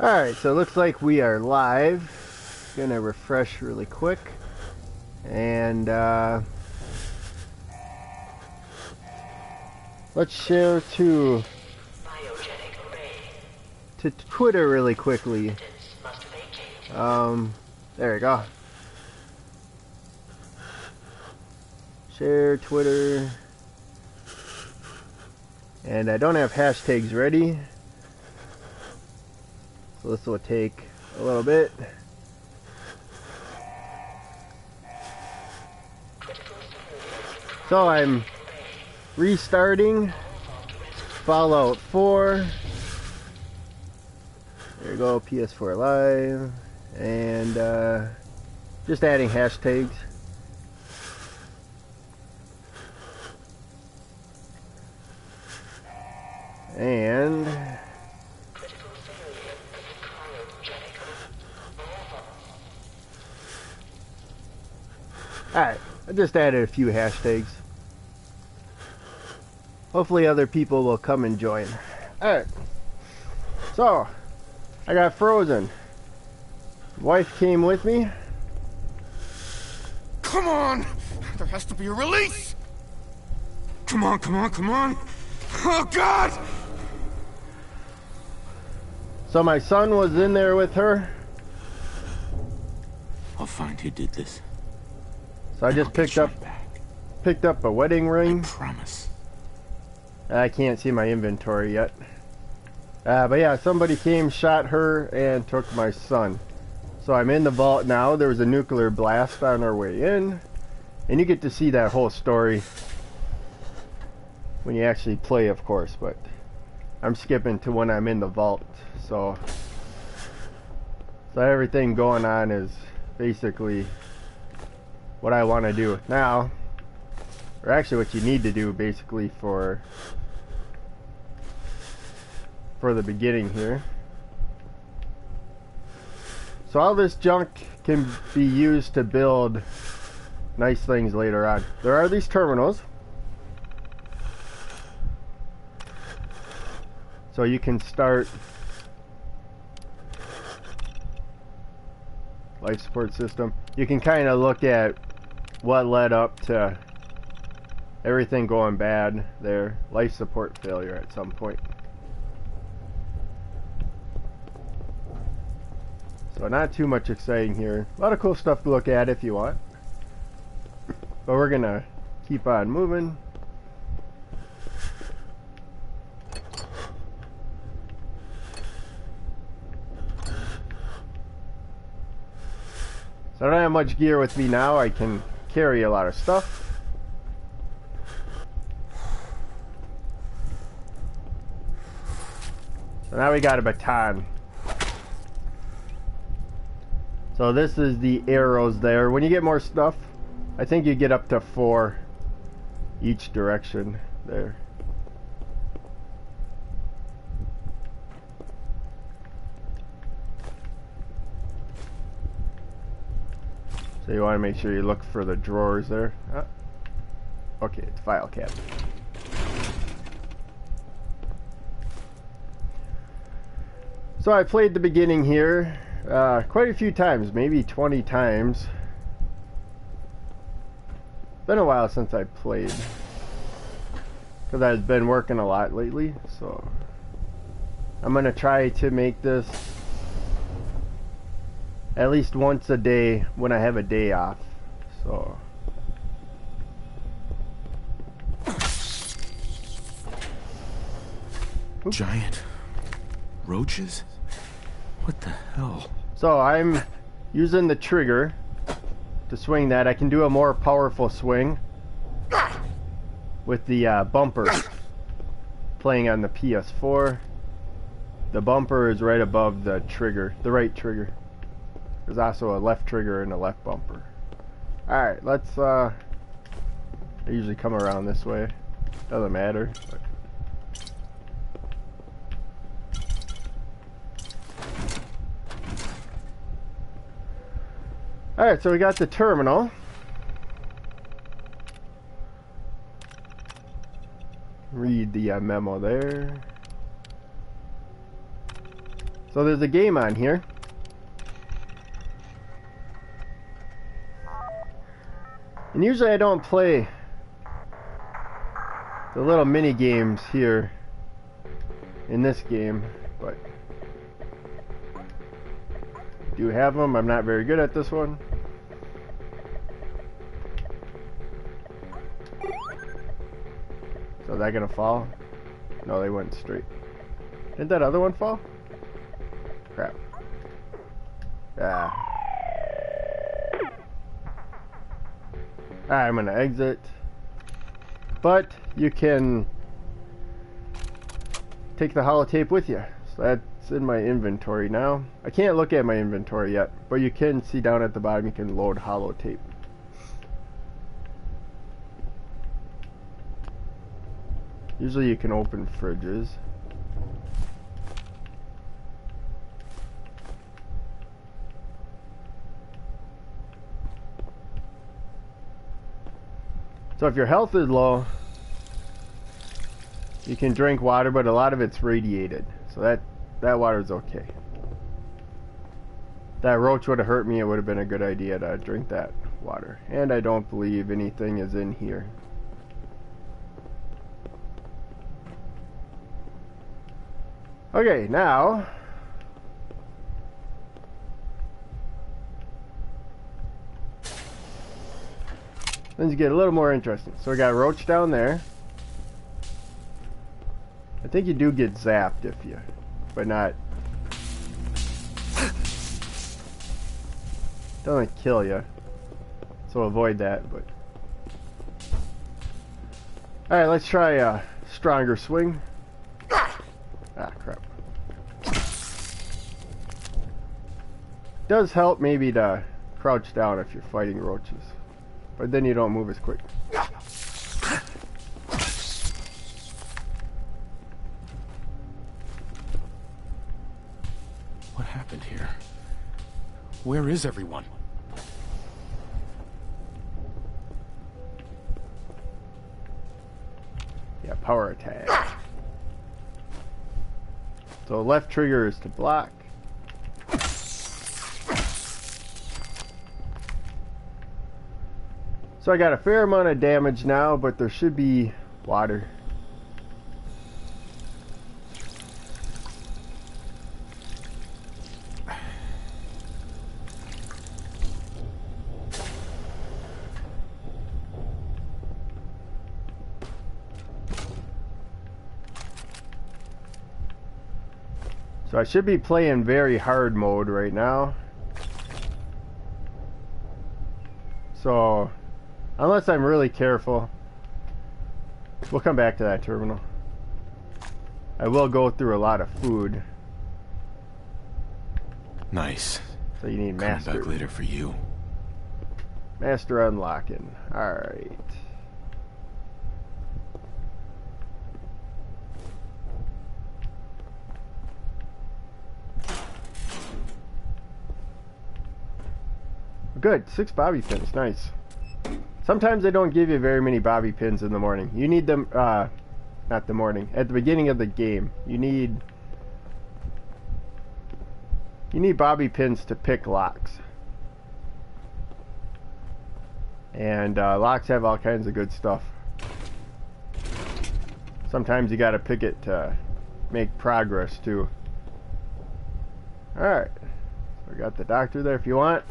Alright, so it looks like we are live. Gonna refresh really quick. And let's share to Twitter really quickly. There we go. Share Twitter. And I don't have hashtags ready. So this will take a little bit. So I'm restarting Fallout 4. There you go, PS4 Live. And just adding hashtags. And alright, I just added a few hashtags. Hopefully other people will come and join. Alright, so I got frozen. Wife came with me. Come on! There has to be a release! Come on, come on, come on! Oh, God! So my son was in there with her. I'll find who did this. So I just picked up a wedding ring. I promise. I can't see my inventory yet. But yeah, somebody came, shot her, and took my son. So I'm in the vault now. There was a nuclear blast on our way in. And you get to see that whole story when you actually play, of course. But I'm skipping to when I'm in the vault. So everything going on is basically what I want to do now. Or actually what you need to do basically for the beginning here. So all this junk can be used to build nice things later on. There are these terminals. So you can start life support system. You can kind of look at what led up to everything going bad there. Life support failure at some point. So not too much exciting here. A lot of cool stuff to look at if you want. But we're gonna keep on moving. So I don't have much gear with me now. I can carry a lot of stuff. So now we got a baton. So this is the arrows there. When you get more stuff, I think you get up to 4 each direction there. So you want to make sure you look for the drawers there. Okay, it's file cabinet. So I played the beginning here quite a few times, maybe 20 times. Been a while since I played, because I've been working a lot lately. So I'm gonna try to make this at least once a day when I have a day off. So Giant roaches? What the hell? So I'm using the trigger to swing that. I can do a more powerful swing with the bumper playing on the PS4. The bumper is right above the trigger, the right trigger. There's also a left trigger and a left bumper. Alright, let's I usually come around this way. Doesn't matter. But alright, so we got the terminal. Read the memo there. So there's a game on here. And usually I don't play the little mini games here in this game, but I do have them. I'm not very good at this one. So is that gonna fall? No, they went straight. Didn't that other one fall? Crap. Ah. Alright, I'm gonna exit. But you can take the holotape with you. So that's in my inventory now. I can't look at my inventory yet, but you can see down at the bottom you can load holotape. Usually you can open fridges. So if your health is low, you can drink water, but a lot of it's radiated. So that water is okay. If that roach would have hurt me, it would have been a good idea to drink that water. And I don't believe anything is in here. Okay, now things get a little more interesting. So we got a roach down there. I think you do get zapped if you, but not. Doesn't kill you, so avoid that. But all right, let's try a stronger swing. Ah, crap. Does help maybe to crouch down if you're fighting roaches, but then you don't move as quick. What happened here? Where is everyone? Yeah, power attack. So left trigger is to block. So I got a fair amount of damage now, but there should be water. So I should be playing very hard mode right now. So unless I'm really careful, we'll come back to that terminal. I will go through a lot of food. Nice. So you need master. Come back later for you. Master unlocking. Alright. Good, 6 bobby pins, nice. Sometimes they don't give you very many bobby pins in the morning. You need them, not the morning, at the beginning of the game. You need bobby pins to pick locks. And locks have all kinds of good stuff. Sometimes you gotta pick it to make progress too. Alright, so we got the doctor there if you want.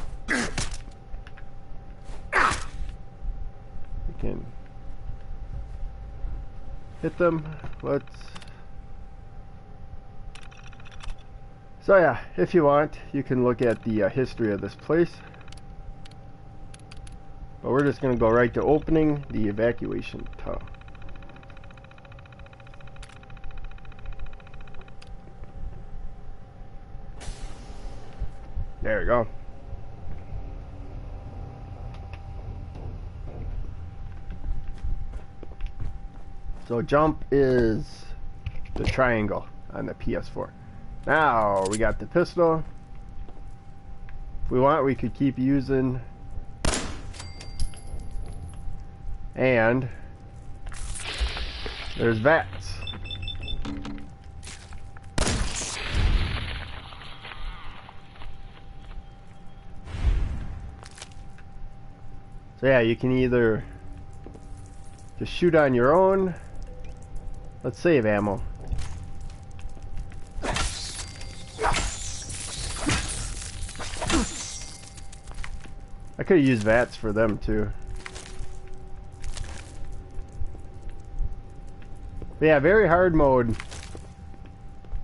Can hit them. So yeah, if you want, you can look at the history of this place. But we're just gonna go right to opening the evacuation tunnel. There we go. So jump is the triangle on the PS4. Now we got the pistol. If we want, we could keep using. And there's VATS. So yeah, you can either just shoot on your own. Let's save ammo. I could have used VATS for them too. But yeah, very hard mode.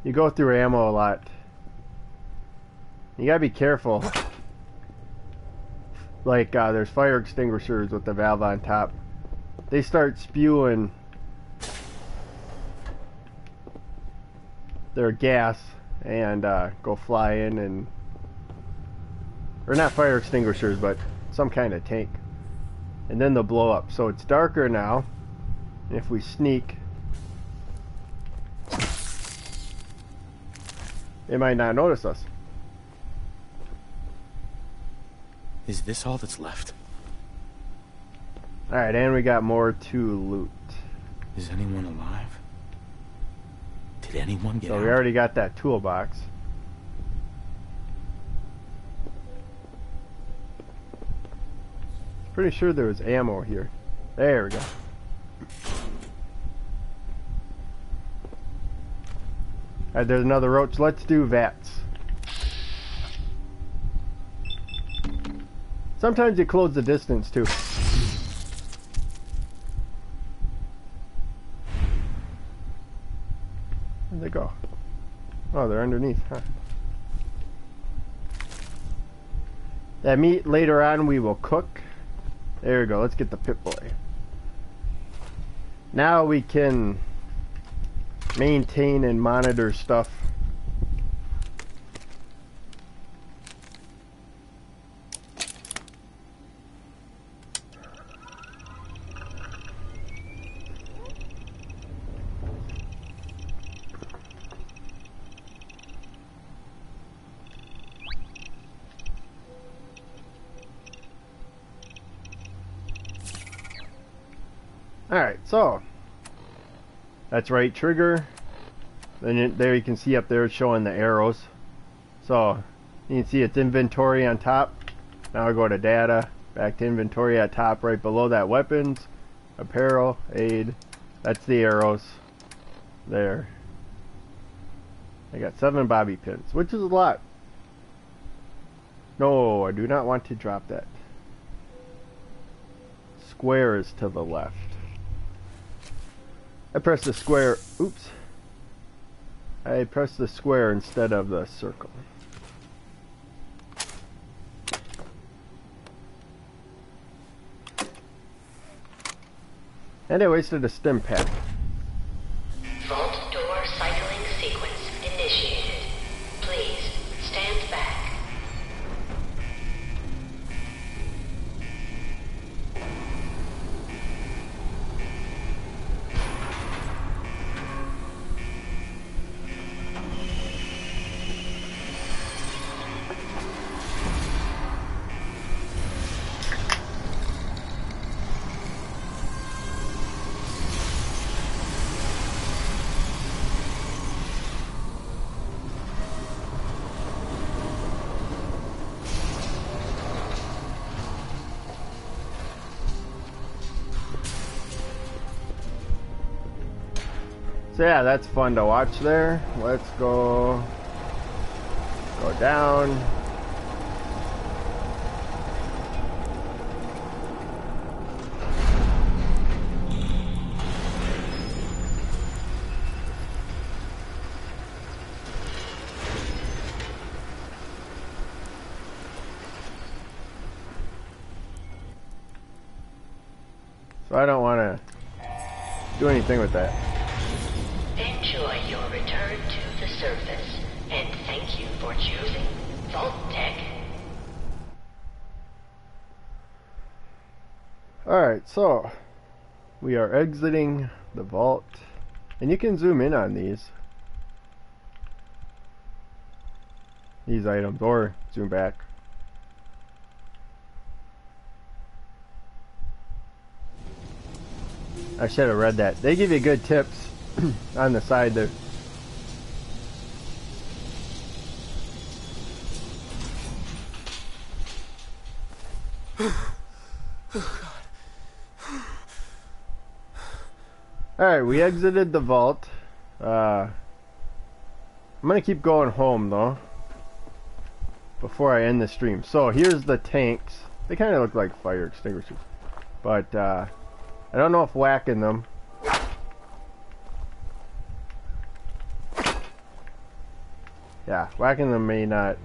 You go through ammo a lot. You gotta be careful. Like, there's fire extinguishers with the valve on top. They start spewing their gas and go flying, and or not fire extinguishers, but some kind of tank, and then they'll blow up. So it's darker now, and if we sneak, they might not notice us. Is this all that's left? Alright, and we got more to loot. Is anyone alive? Did anyone get out? So we already got that toolbox. Pretty sure there was ammo here. There we go. Alright, there's another roach. Let's do VATS. Sometimes you close the distance too. Where'd they go? Oh, they're underneath, huh? That meat later on we will cook. There we go. Let's get the Pip-Boy. Now we can maintain and monitor stuff. Alright, so that's right trigger. Then there you can see up there showing the arrows. So you can see it's inventory on top. Now I go to data, back to inventory at top, right below that weapons, apparel, aid. That's the arrows there. I got 7 bobby pins, which is a lot. No, I do not want to drop that. Square is to the left. I pressed the square. Oops. I pressed the square instead of the circle. And I wasted a stim pack. Vault door cycling sequence initiated. Please stand back. So yeah, that's fun to watch there. Let's go down. So I don't want to do anything with that. Enjoy your return to the surface, and thank you for choosing Vault-Tec. Alright, so we are exiting the vault, and you can zoom in on these items, or zoom back. I should have read that. They give you good tips on the side there. Alright, we exited the vault. I'm gonna keep going home though before I end the stream. So here's the tanks. They kind of look like fire extinguishers, but I don't know if whacking them. Yeah, whacking them may not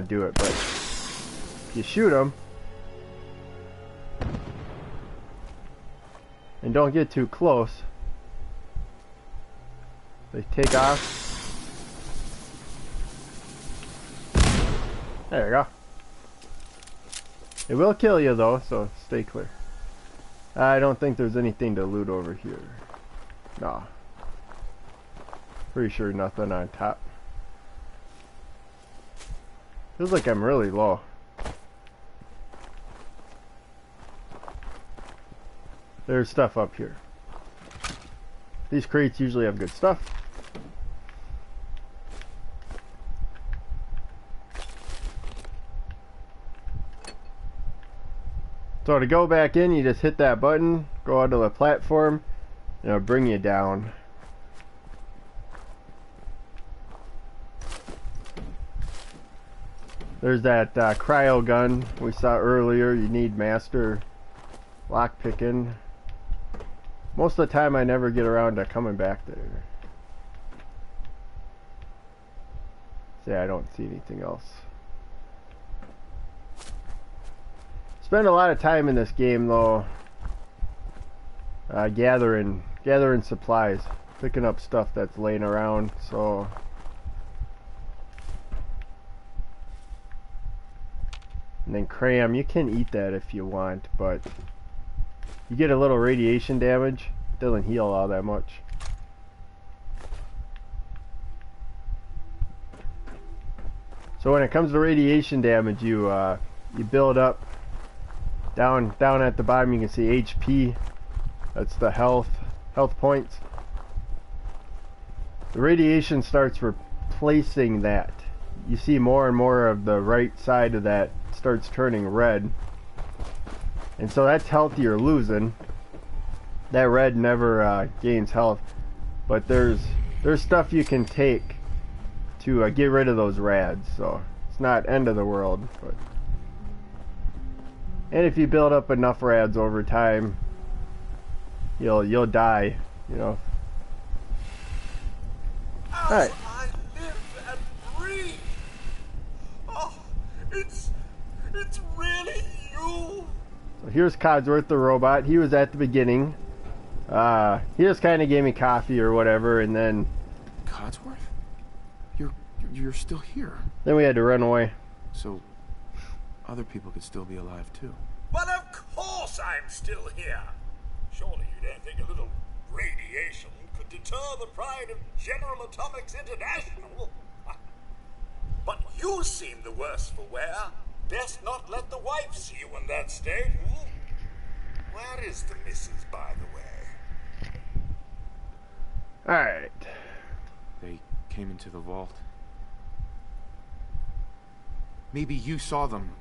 do it, but if you shoot them and don't get too close, they take off. There you go. It will kill you though, so stay clear. I don't think there's anything to loot over here. No. Pretty sure nothing on top. Feels like I'm really low. There's stuff up here. These crates usually have good stuff. So to go back in, you just hit that button, go onto the platform, and it'll bring you down. There's that cryo gun we saw earlier. You need master lockpicking. Most of the time I never get around to coming back there. See, I don't see anything else. Spend a lot of time in this game though, gathering supplies, picking up stuff that's laying around. So and then cram, you can eat that if you want, but you get a little radiation damage. It doesn't heal all that much. So when it comes to radiation damage, you build up. Down at the bottom you can see HP. That's the health points. The radiation starts replacing that. You see more and more of the right side of that starts turning red. And so that's health you're losing. That red never gains health. But there's stuff you can take to get rid of those rads. So it's not end of the world, but and if you build up enough rads over time, you'll die, you know. Alright. I live and breathe. Oh, it's really you. So here's Codsworth the robot. He was at the beginning. He just kind of gave me coffee or whatever, and then Codsworth? You're still here. Then we had to run away. So other people could still be alive too. Well, of course I'm still here. Surely you don't think a little radiation could deter the pride of General Atomics International? But you seem the worse for wear. Best not let the wife see you in that state. Where is the missus, by the way? Alright. They came into the vault. Maybe you saw them,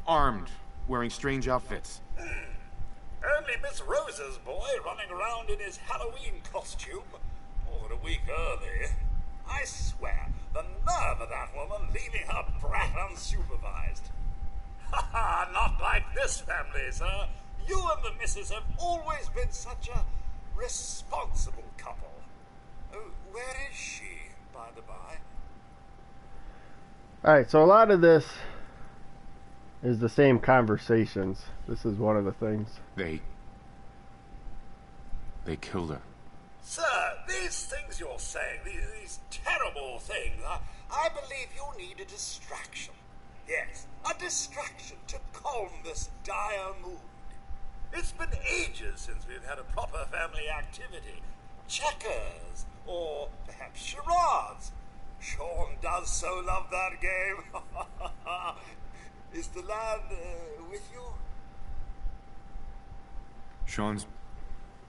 armed, wearing strange outfits. Only Miss Rosa's boy running around in his Halloween costume. More than a week early. I swear, the nerve of that woman leaving her brat unsupervised. Ha ha, not like this family, sir. You and the missus have always been such a responsible couple. Where is she, by the by? Alright, so a lot of this is the same conversations. This is one of the things. They killed her. Sir, these things you're saying, these terrible things, I believe you need a distraction. Yes, a distraction to calm this dire mood. It's been ages since we've had a proper family activity. Checkers, or perhaps charades. Sean does so love that game. Is the lad with you? Sean's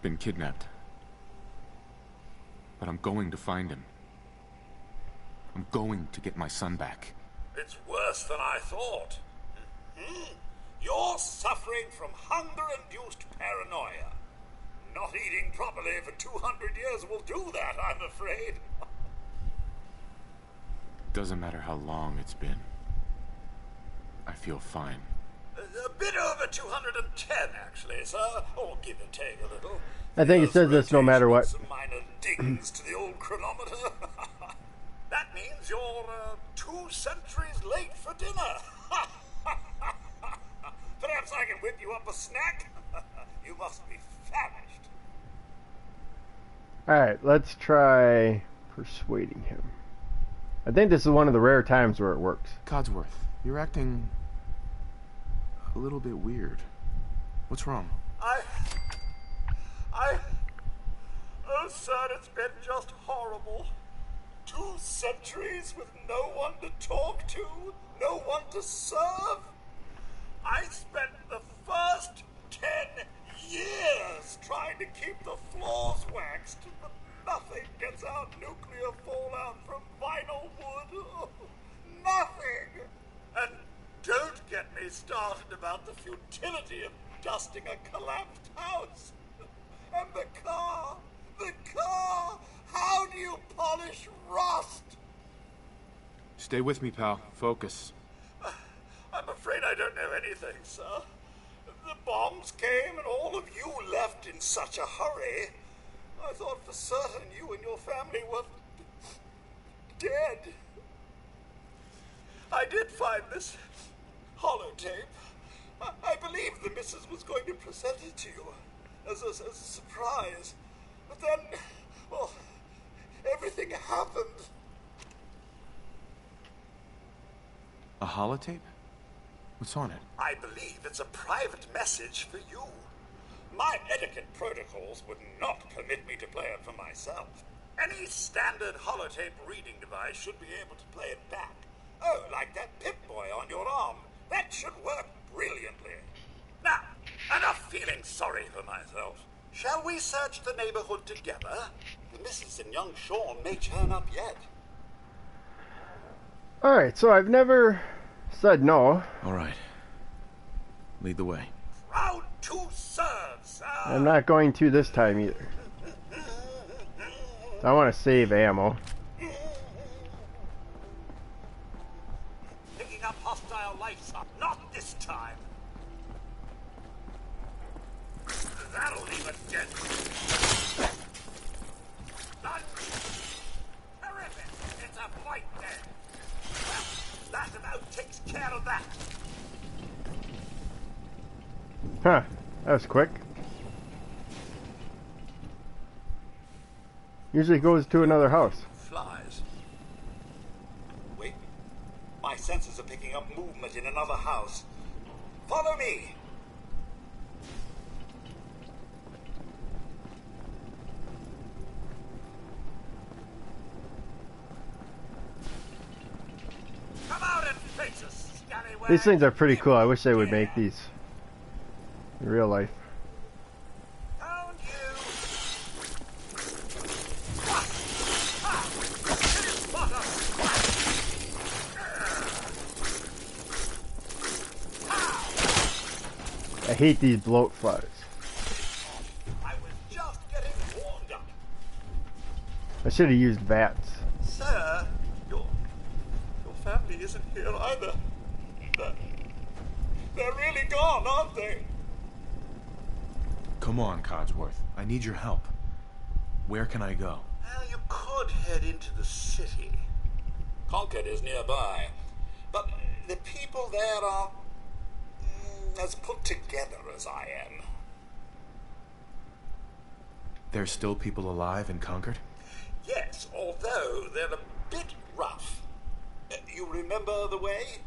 been kidnapped. But I'm going to find him. I'm going to get my son back. It's worse than I thought. You're suffering from hunger-induced paranoia. Not eating properly for 200 years will do that, I'm afraid. Doesn't matter how long it's been. I feel fine. A bit over 210, actually, sir. Or give or take a little. I think it says this no matter what. Some minor dings to the old chronometer. That means you're 2 centuries late for dinner. Perhaps I can whip you up a snack. You must be famished. Alright, let's try persuading him. I think this is one of the rare times where it works. Codsworth, you're acting a little bit weird. What's wrong? Oh, sir, it's been just horrible. 2 centuries with no one to talk to, no one to serve. I spent the first 10 years trying to keep the floors waxed, but nothing gets out nuclear fallout from vinyl wood. Oh, nothing. And don't get me started about the futility of dusting a collapsed house. And the car. How do you polish rust? Stay with me, pal. Focus. I'm afraid I don't know anything, sir. The bombs came and all of you left in such a hurry. I thought for certain you and your family were dead. I did find this holotape. I believe the missus was going to present it to you as a surprise. But then, well, everything happened. A holotape? What's on it? I believe it's a private message for you. My etiquette protocols would not permit me to play it for myself. Any standard holotape reading device should be able to play it back. Oh, like that Pip-Boy on your arm. That should work brilliantly. Now, enough feeling sorry for myself. Shall we search the neighborhood together? The missus and young Sean may turn up yet. Alright, so I've never said no. All right. Lead the way. Proud to serve, sir. I'm not going to this time either. I want to save ammo. Picking up hostile life, sir. Not this time. That'll leave it dead. Done. Terrific. It's a fight then. Well, that about takes care of that. Huh, that was quick. Usually goes to another house. Flies. Wait. My senses are picking up movement in another house. Follow me. Come out and face us, scallywag. These things are pretty cool. I wish they would make these in real life. Found you. I hate these bloat flies. I was just getting warmed up. I should have used VATS. Sir, your family isn't here either. They're really gone, aren't they? Come on, Codsworth. I need your help. Where can I go? Well, you could head into the city. Concord is nearby. But the people there are as put together as I am. There's still people alive in Concord? Yes, although they're a bit rough. You remember the way?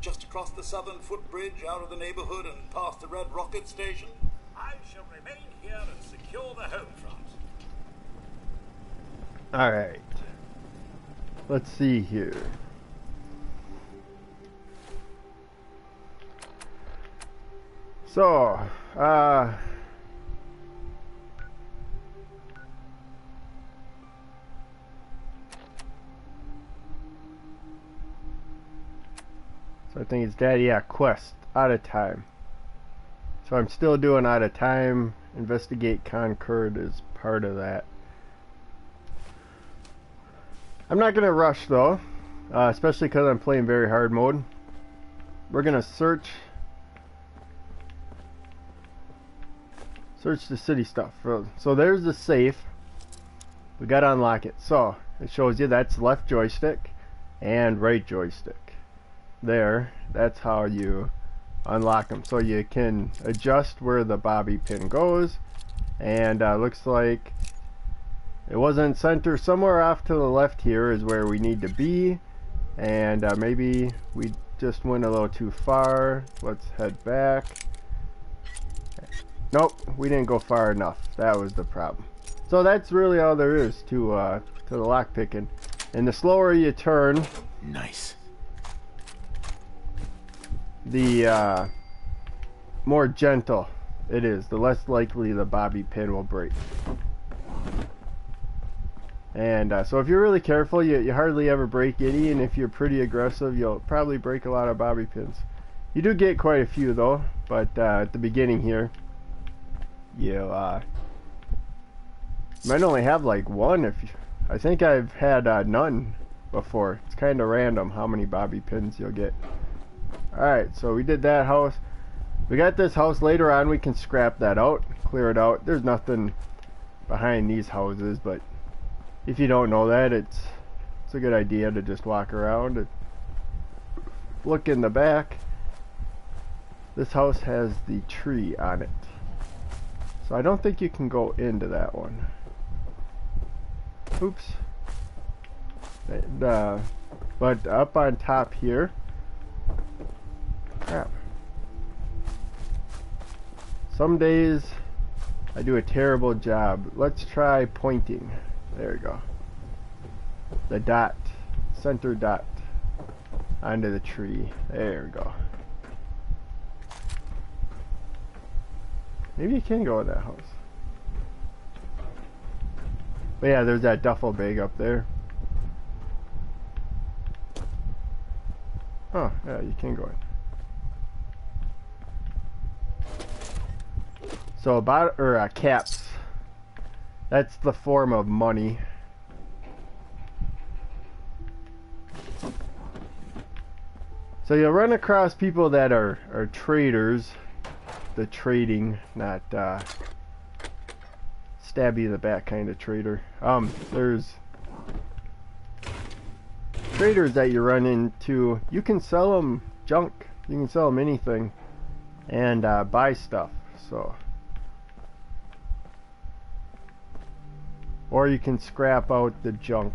Just across the southern footbridge, out of the neighborhood and past the Red Rocket Station? I shall remain here and secure the home front. Alright. Let's see here. So, so I think it's Daddy, yeah, quest, out of time. So I'm still doing out of time Investigate Concord is part of that. I'm not gonna rush though, especially because I'm playing very hard mode. We're gonna search the city stuff. So there's the safe. We gotta unlock it. So it shows you that's left joystick and right joystick. There, that's how you unlock them. So you can adjust where the bobby pin goes, and looks like it wasn't center. Somewhere off to the left here is where we need to be, and maybe we just went a little too far. Let's head back. Nope, we didn't go far enough. That was the problem. So that's really all there is to the lock picking. And the slower you turn, Nice. the more gentle it is, the less likely the bobby pin will break. And so if you're really careful, you hardly ever break any, and if you're pretty aggressive, you'll probably break a lot of bobby pins. You do get quite a few though, but at the beginning here, you might only have like one. I think I've had none before. It's kind of random how many bobby pins you'll get. Alright, so we did that house. We got this house. Later on we can scrap that out, clear it out. There's nothing behind these houses, but if you don't know that, it's a good idea to just walk around and look in the back. This house has the tree on it, so I don't think you can go into that one. Oops. But up on top here, crap. Some days I do a terrible job. Let's try pointing. There we go. The dot, center dot onto the tree. There we go. Maybe you can go in that house. But yeah, there's that duffel bag up there. Oh, yeah, you can go in. So caps. That's the form of money. So you'll run across people that are traders. The trading, not stab you in the back kind of trader. There's traders that you run into. You can sell them junk. You can sell them anything and buy stuff. So, or you can scrap out the junk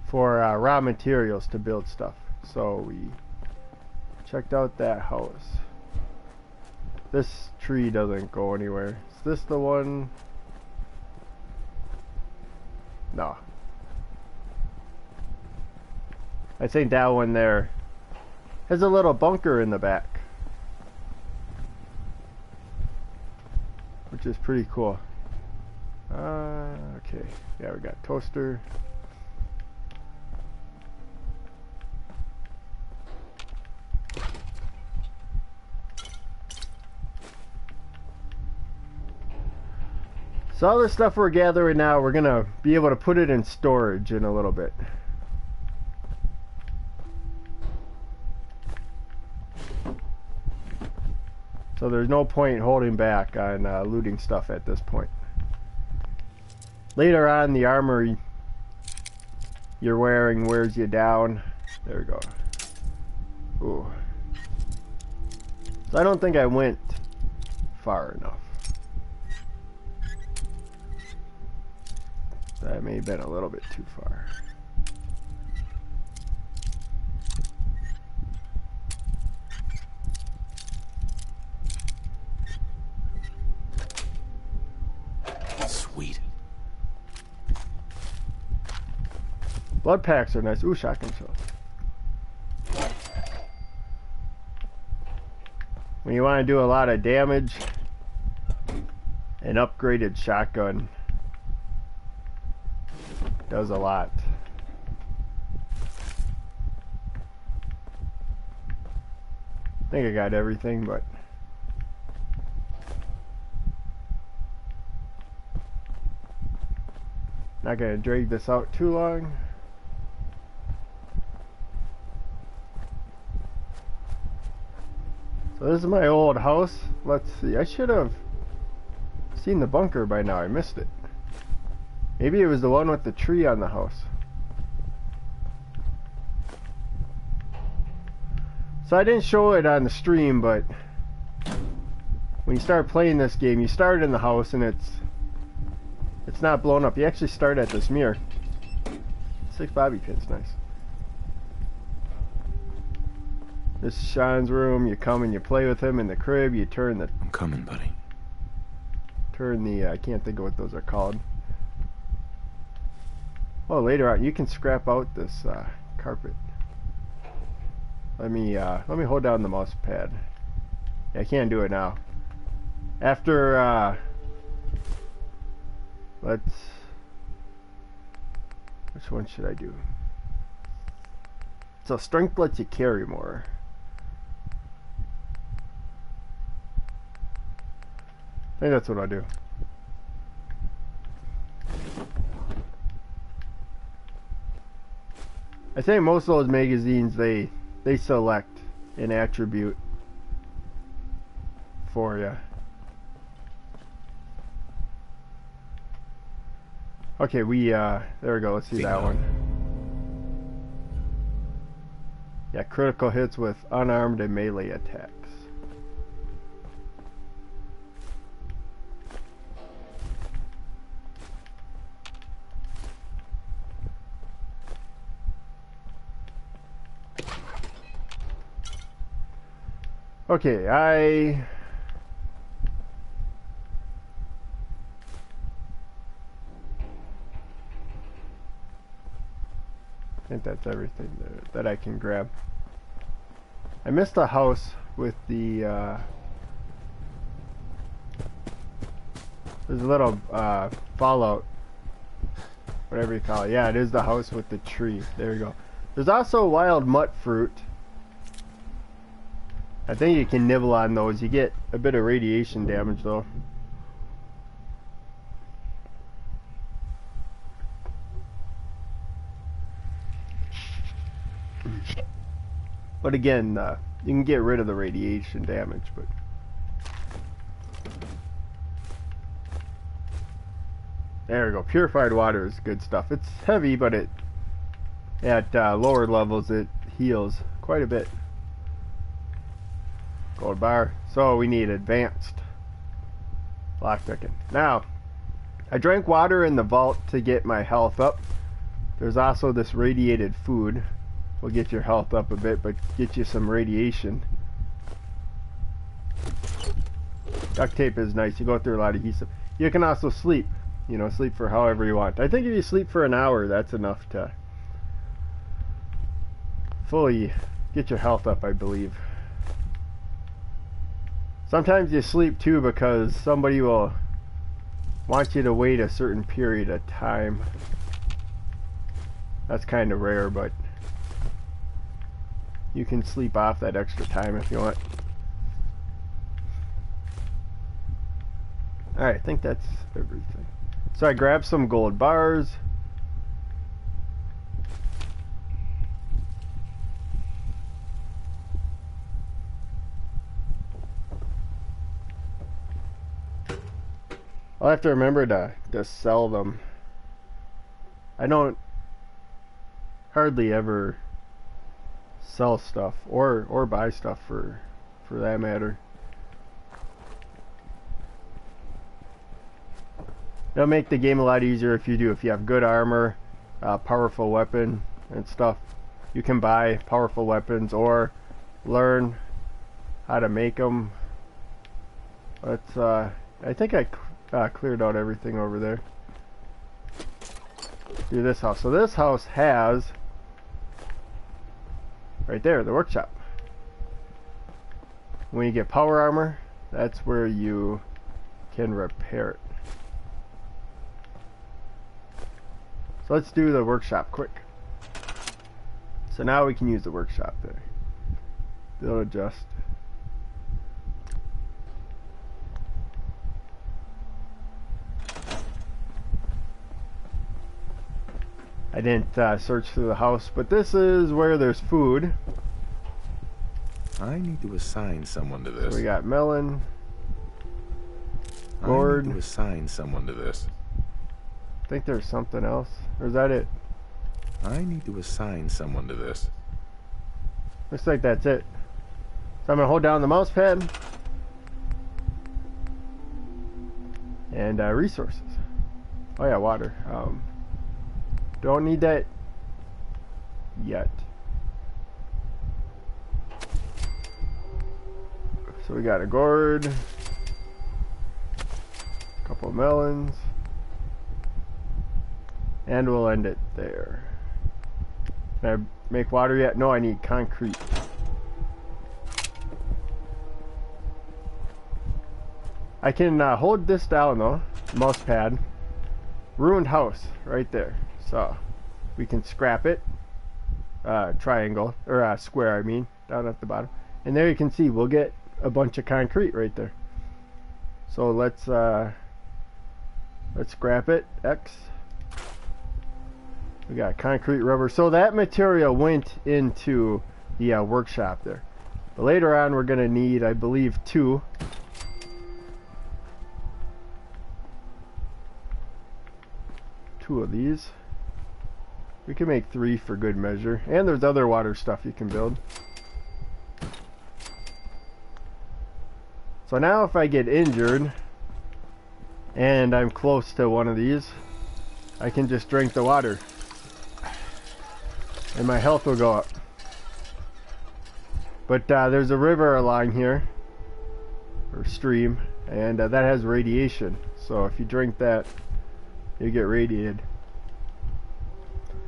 for raw materials to build stuff. So we checked out that house. This tree doesn't go anywhere. Is this the one? No. I think that one there has a little bunker in the back, which is pretty cool. Okay. Yeah, we got toaster. So all the stuff we're gathering now, we're gonna be able to put it in storage in a little bit. So there's no point holding back on looting stuff at this point. Later on, the armor you're wearing wears you down. There we go. Ooh. So I don't think I went far enough. That may have been a little bit too far. Sweet. Blood packs are nice. Ooh, shotgun shells. When you want to do a lot of damage, an upgraded shotgun does a lot. I think I got everything, but Not gonna drag this out too long. So this is my old house. Let's see. I should have seen the bunker by now. I missed it. Maybe it was the one with the tree on the house. So I didn't show it on the stream, but when you start playing this game, you start in the house and it's not blown up. You actually start at this mirror. 6 bobby pins, nice. This is Sean's room. You come and you play with him in the crib. You turn the... I'm coming, buddy. Turn the... I can't think of what those are called. Oh, later on, you can scrap out this carpet. Let me hold down the mouse pad. Yeah, I can't do it now. After, let's... Which one should I do? So strength lets you carry more. I think that's what I'll do. I think most of those magazines, they select an attribute for you. Okay, there we go. Let's see that one. Yeah, critical hits with unarmed and melee attacks. Okay, I think that's everything that I can grab. I missed a house with the there's a little fallout, whatever you call it. Yeah, it is the house with the tree. There you go. There's also wild mutt fruit. I think you can nibble on those. You get a bit of radiation damage though. But again, you can get rid of the radiation damage, but there we go. Purified water is good stuff. It's heavy, but it at lower levels it heals quite a bit. Gold bar. So we need advanced lockpicking. Now, I drank water in the vault to get my health up. There's also this radiated food. Will get your health up a bit, but get you some radiation. Duct tape is nice. You go through a lot of adhesive. You can also sleep. You know, sleep for however you want. I think if you sleep for an hour, that's enough to fully get your health up, I believe. Sometimes you sleep too because somebody will want you to wait a certain period of time. That's kind of rare, but you can sleep off that extra time if you want. Alright, I think that's everything. So I grabbed some gold bars. I'll have to remember to sell them. I don't hardly ever sell stuff or buy stuff for that matter. It'll make the game a lot easier if you do. If you have good armor, powerful weapon and stuff, you can buy powerful weapons or learn how to make them. Let's I think I cleared out everything over there. Do this house. So this house has right there the workshop. When you get power armor, that's where you can repair it. So let's do the workshop quick. So now we can use the workshop there. They'll adjust. I didn't search through the house, but this is where there's food. I need to assign someone to this. We got melon. I Gourd. need to assign someone to this. I think there's something else. Or is that it? I need to assign someone to this. Looks like that's it. So I'm gonna hold down the mouse pad. And resources. Oh yeah, water. Don't need that yet. So we got a gourd, a couple of melons, and we'll end it there. Can I make water yet? No, I need concrete. I can hold this down though, mouse pad. Ruined house, right there. So, we can scrap it. Triangle, or square I mean, down at the bottom. And there you can see, we'll get a bunch of concrete right there. So let's scrap it, X. We got concrete rubber. So that material went into the workshop there. But later on we're gonna need, I believe, 2. Of these. We can make 3 for good measure. And there's other water stuff you can build. So now if I get injured and I'm close to one of these, I can just drink the water and my health will go up. But there's a river along here, or stream, and that has radiation. So if you drink that, you get radiated.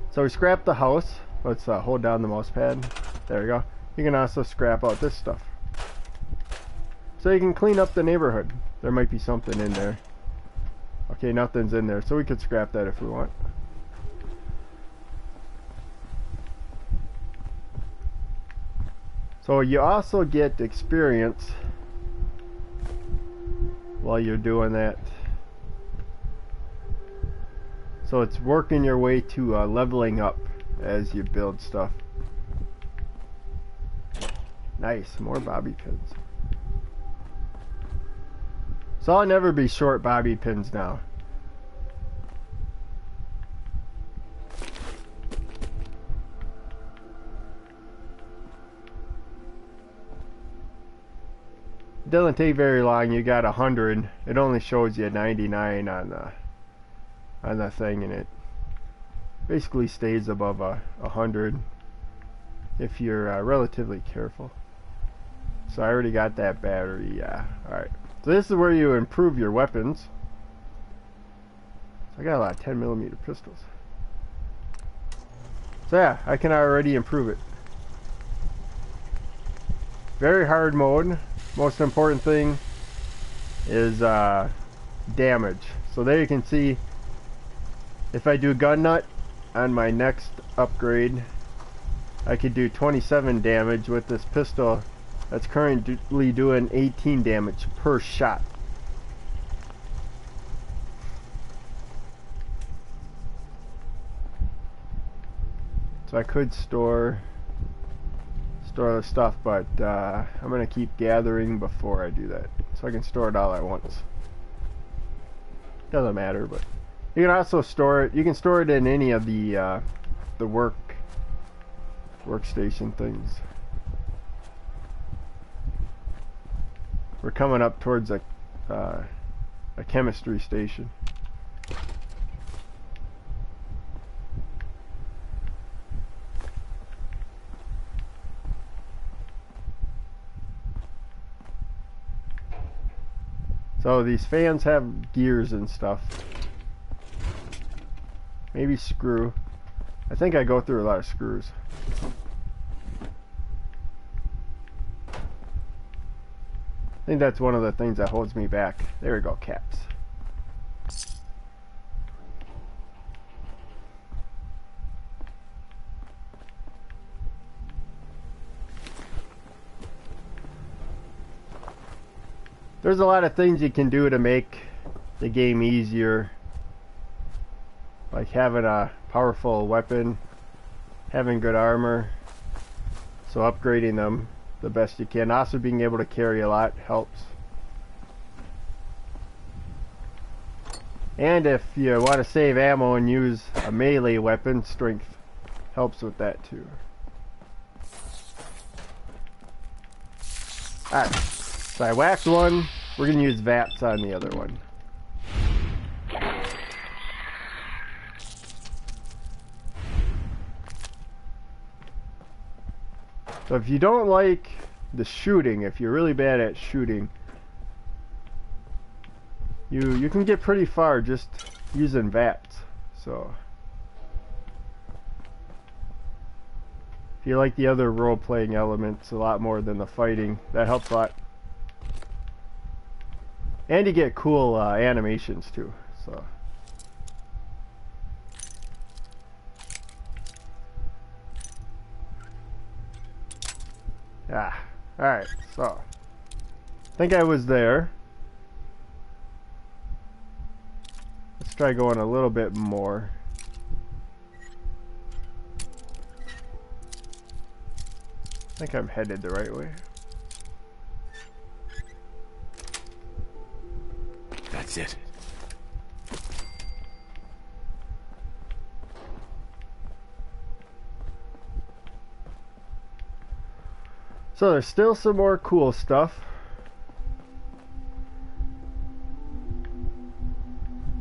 So we scrap the house. Let's hold down the mouse pad. There we go. You can also scrap out this stuff. So you can clean up the neighborhood. There might be something in there. Okay, nothing's in there, so we could scrap that if we want. So you also get experience while you're doing that. So it's working your way to leveling up as you build stuff. Nice, more bobby pins. So I'll never be short bobby pins now. It doesn't take very long. You got 100. It only shows you 99 on the thing, and it basically stays above 100 if you're relatively careful. So I already got that battery. Yeah. Alright. So this is where you improve your weapons. I got a lot of 10mm pistols. So yeah, I can already improve it. Very hard mode. Most important thing is damage. So there you can see, if I do gun nut on my next upgrade, I could do 27 damage with this pistol that's currently doing 18 damage per shot. So I could store the stuff, but I'm gonna keep gathering before I do that, so I can store it all at once. Doesn't matter, but you can also store it. You can store it in any of the workstation things. We're coming up towards a chemistry station. So these fans have gears and stuff. Maybe screw. I think I go through a lot of screws. I think that's one of the things that holds me back. There we go, caps. There's a lot of things you can do to make the game easier, like having a powerful weapon, having good armor, so upgrading them the best you can. Also being able to carry a lot helps. And if you want to save ammo and use a melee weapon, strength helps with that too. Alright, so I whacked one, we're going to use VATS on the other one. So if you don't like the shooting, if you're really bad at shooting, you can get pretty far just using VATS. So if you like the other role-playing elements a lot more than the fighting, that helps a lot. And you get cool animations too. So yeah. Alright, so I think I was there. Let's try going a little bit more. I think I'm headed the right way. That's it. So there's still some more cool stuff.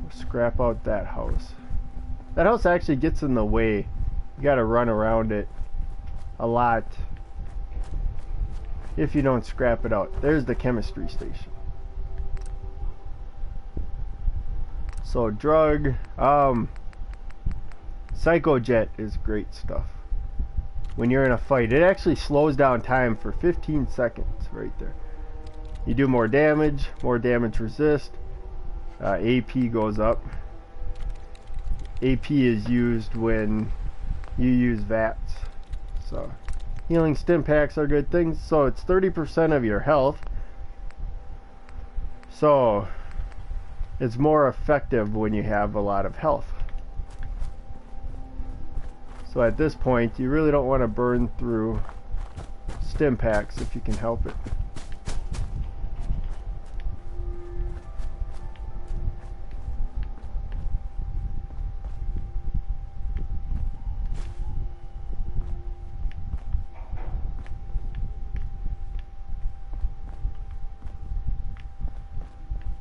We'll scrap out that house. That house actually gets in the way. You gotta run around it a lot if you don't scrap it out. There's the chemistry station. So drug, Psychojet is great stuff. When you're in a fight, it actually slows down time for 15 seconds right there. You do more damage resist, AP goes up. AP is used when you use VATS. So healing stim packs are good things. So it's 30% of your health. So it's more effective when you have a lot of health. So at this point, you really don't want to burn through stim packs if you can help it.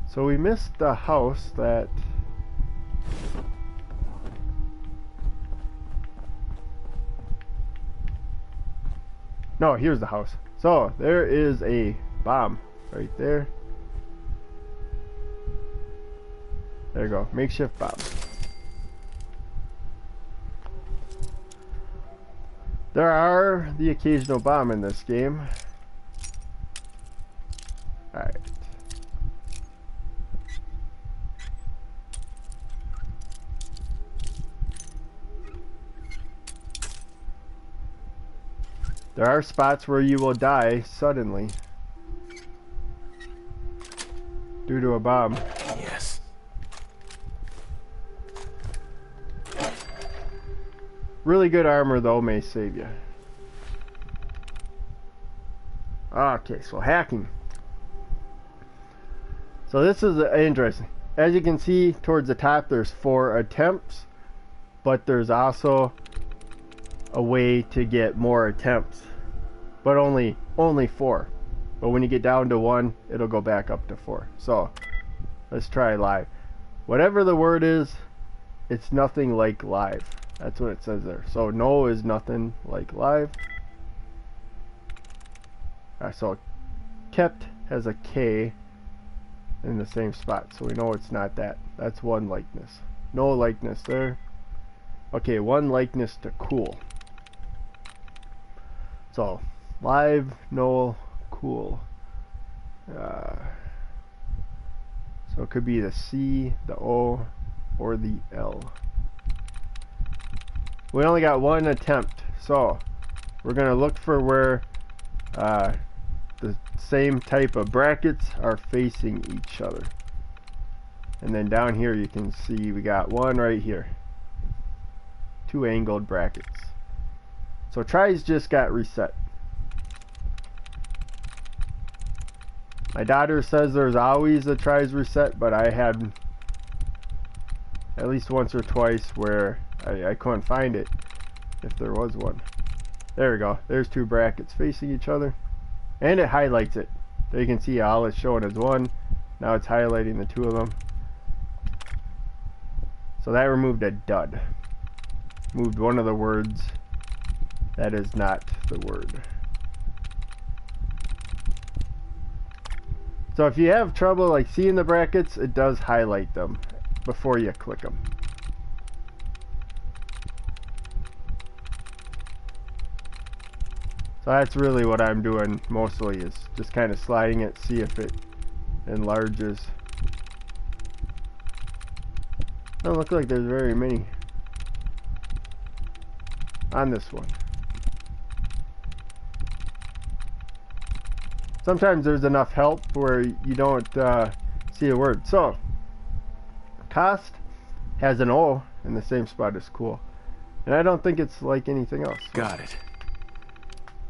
So we missed the house that... No, here's the house. So there is a bomb right there. There you go, makeshift bomb. There are the occasional bomb in this game. Alright. There are spots where you will die suddenly due to a bomb. Yes. Really good armor though may save you. Okay, so hacking. So this is interesting. As you can see towards the top, there's 4 attempts, but there's also a way to get more attempts, but only 4. But when you get down to 1, it'll go back up to 4. So let's try live. Whatever the word is, it's nothing like live. That's what it says there. So no is nothing like live. So kept has a K in the same spot, so we know it's not that. That's one likeness. No likeness there. Okay, one likeness to cool. So live, no, cool. So it could be the C, the O, or the L. We only got 1 attempt, so we're gonna look for where the same type of brackets are facing each other. And then down here you can see we got 1 right here. 2 angled brackets. So tries just got reset. My daughter says there's always a tries reset, but I had at least once or twice where I couldn't find it, if there was one. There we go. There's 2 brackets facing each other. And it highlights it. So you can see all it's showing is 1. Now it's highlighting the 2 of them. So that removed a dud. Moved one of the words that is not the word. So if you have trouble like seeing the brackets, it does highlight them before you click them. So that's really what I'm doing mostly, is just kind of sliding it, see if it enlarges. Don't look like there's very many on this one. Sometimes there's enough help where you don't see a word. So, cost has an O in the same spot as cool. And I don't think it's like anything else. So. Got it.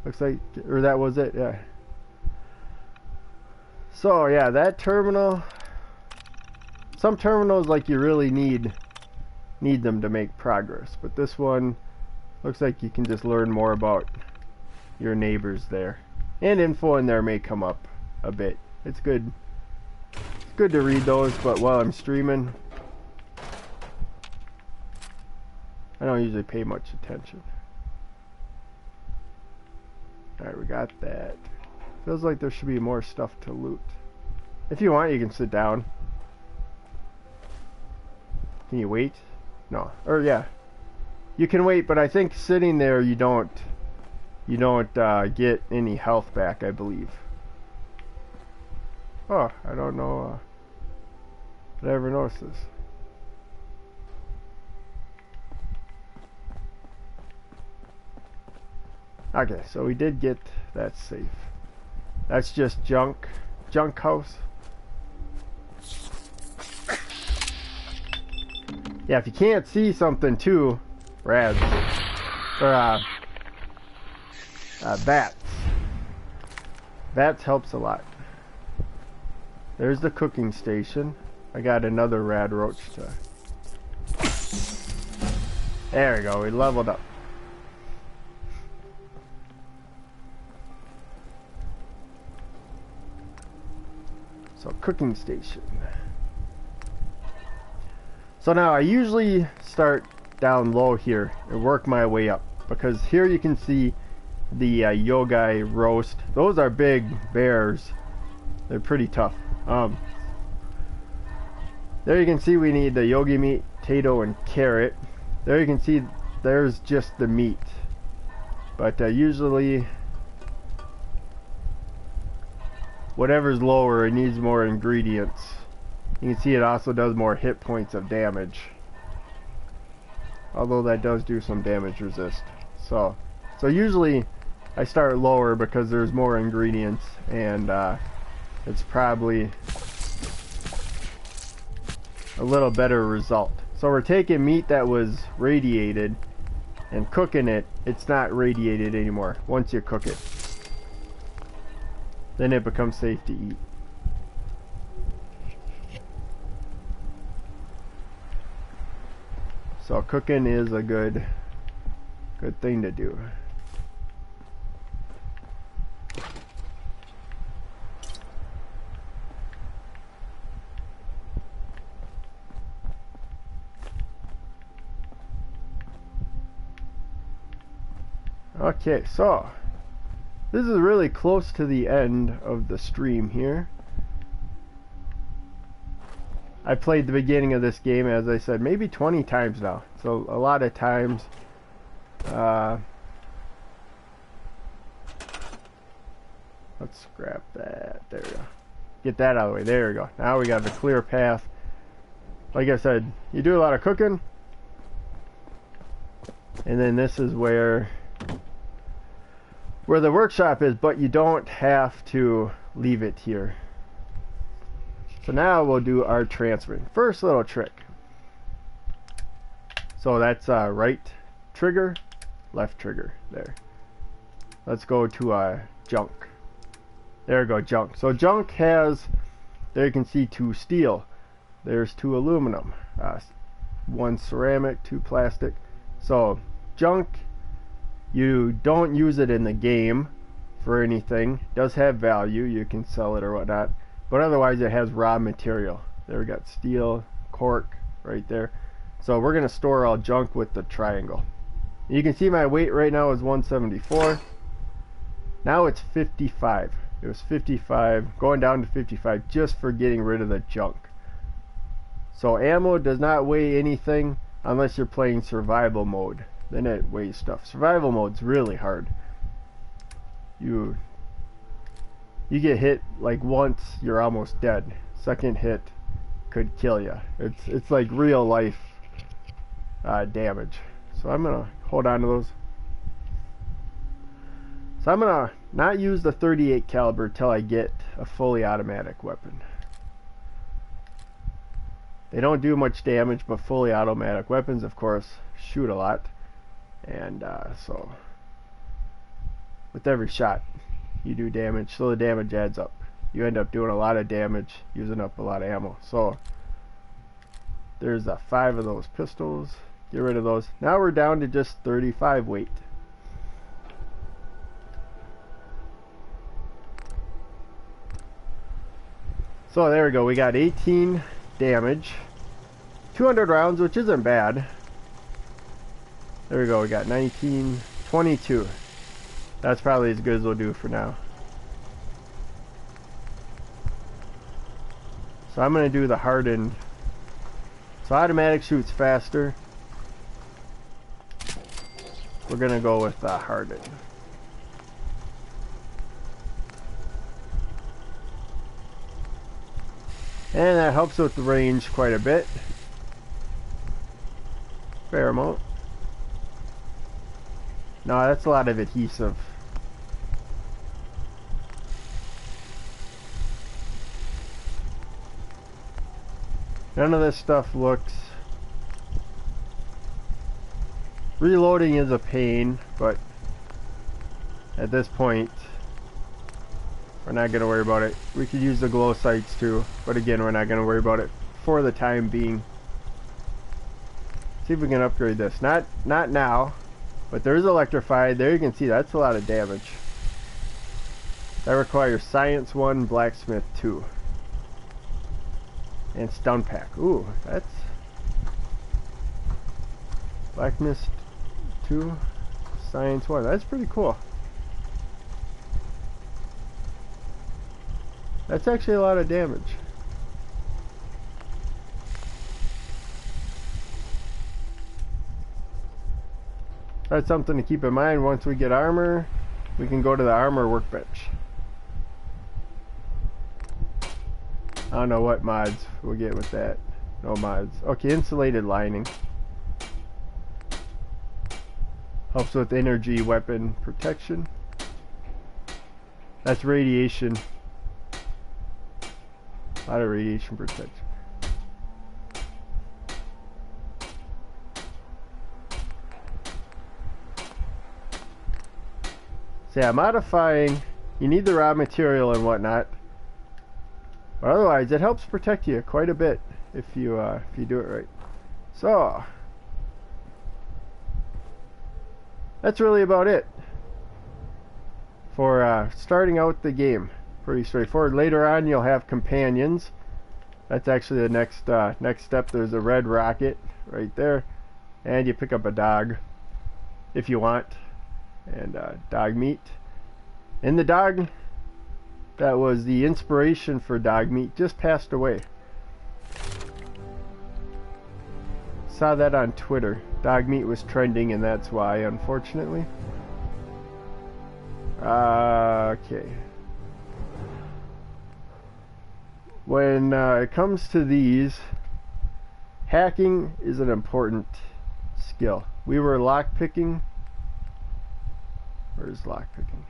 Looks like, or that was it, yeah. So, yeah, that terminal. Some terminals, like, you really need them to make progress. But this one looks like you can just learn more about your neighbors there. And info in there may come up a bit. It's good. It's good to read those, but while I'm streaming, I don't usually pay much attention. Alright, we got that. Feels like there should be more stuff to loot. If you want, you can sit down. Can you wait? No. Or yeah. You can wait, but I think sitting there you don't get any health back, I believe. Oh, I don't know. Did I ever notice this? Okay, so we did get that safe. That's just junk house. Yeah, if you can't see something too, rads or bats. Bats helps a lot. There's the cooking station. I got another rad roach to. There we go. We leveled up. So cooking station. So now I usually start down low here and work my way up, because here you can see the Yogai roast. Those are big bears. They're pretty tough. There you can see we need the yogi meat, potato, and carrot. There you can see there's just the meat. But usually whatever's lower, it needs more ingredients. You can see it also does more hit points of damage. Although that does do some damage resist. So usually I start lower because there's more ingredients, and it's probably a little better result. So we're taking meat that was radiated and cooking it. It's not radiated anymore once you cook it. Then it becomes safe to eat. So cooking is a good thing to do. Okay, so this is really close to the end of the stream here. I played the beginning of this game, as I said, maybe 20 times now. So a lot of times. Let's scrap that. There we go. Get that out of the way. There we go. Now we got the clear path. Like I said, you do a lot of cooking. And then this is where the workshop is, but you don't have to leave it here. So now we'll do our transferring. First little trick. So that's right trigger, left trigger. There. Let's go to junk. There we go, junk. So junk has, there you can see 2 steel. There's 2 aluminum. 1 ceramic, 2 plastic. So junk, you don't use it in the game for anything. It does have value. You can sell it or whatnot. But otherwise it has raw material. There we got steel, cork right there. So we're going to store all junk with the triangle. You can see my weight right now is 174. Now it's 55. It was 55, going down to 55 just for getting rid of the junk. So ammo does not weigh anything unless you're playing survival mode. Then it weighs stuff. Survival mode's really hard. You get hit like once, you're almost dead. Second hit could kill you. It's like real life damage. So I'm gonna hold on to those. So I'm gonna not use the 38 caliber till I get a fully automatic weapon. They don't do much damage, but fully automatic weapons, of course, shoot a lot. And so with every shot you do damage, so the damage adds up. You end up doing a lot of damage using up a lot of ammo. So there's 5 of those pistols. Get rid of those. Now we're down to just 35 weight. So there we go. We got 18 damage. 200 rounds, which isn't bad. There we go. We got 19, 22. That's probably as good as we'll do for now. So I'm going to do the hardened. So automatic shoots faster. We're going to go with hardened. And that helps with the range quite a bit. Fair amount. No, that's a lot of adhesive. None of this stuff looks... Reloading is a pain, but at this point we're not going to worry about it. We could use the glow sights too, but again, we're not going to worry about it for the time being. See if we can upgrade this. Not now, but there is electrified. There you can see that's a lot of damage. That requires Science 1, Blacksmith 2. And Stun Pack. Ooh, that's... Blacksmith 2, Science 1. That's pretty cool. That's actually a lot of damage. That's something to keep in mind. Once we get armor, we can go to the armor workbench. I don't know what mods we'll get with that. No mods. Okay, insulated lining. Helps with energy weapon protection. That's radiation. A lot of radiation protection. So yeah, modifying, you need the raw material and whatnot. But otherwise, it helps protect you quite a bit if you do it right. So that's really about it for starting out the game. Pretty straightforward. Later on, you'll have companions. That's actually the next step. There's a red rocket right there, and you pick up a dog if you want, and dog meat. And the dog that was the inspiration for dog meat just passed away. Saw that on Twitter. Dog meat was trending, and that's why, unfortunately. Okay. When it comes to these, hacking is an important skill. We were lockpicking. Where's lockpicking?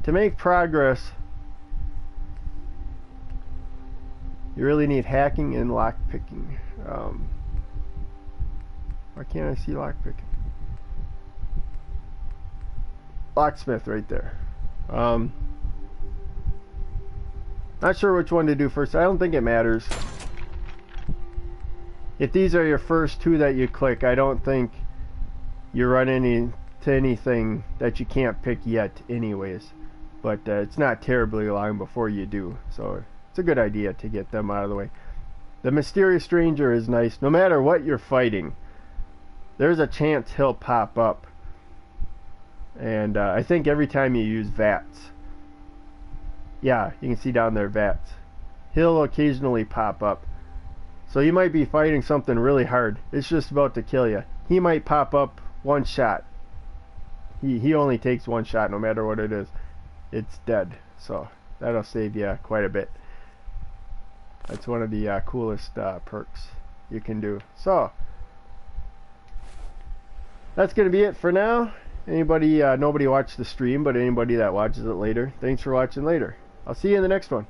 To make progress, You really need hacking and lockpicking. Why can't I see lockpicking? Locksmith right there. Not sure which one to do first. I don't think it matters. If these are your first two that you click, I don't think you run into anything that you can't pick yet anyways. But it's not terribly long before you do. So it's a good idea to get them out of the way. The Mysterious Stranger is nice. No matter what you're fighting, there's a chance he'll pop up. And I think every time you use VATS, yeah, you can see down there VATS, he'll occasionally pop up. So you might be fighting something really hard. It's just about to kill you. He might pop up one shot. He only takes one shot no matter what it is. It's dead. So that'll save you quite a bit. That's one of the coolest perks you can do. So that's going to be it for now. Nobody watched the stream, but anybody that watches it later, thanks for watching later. I'll see you in the next one.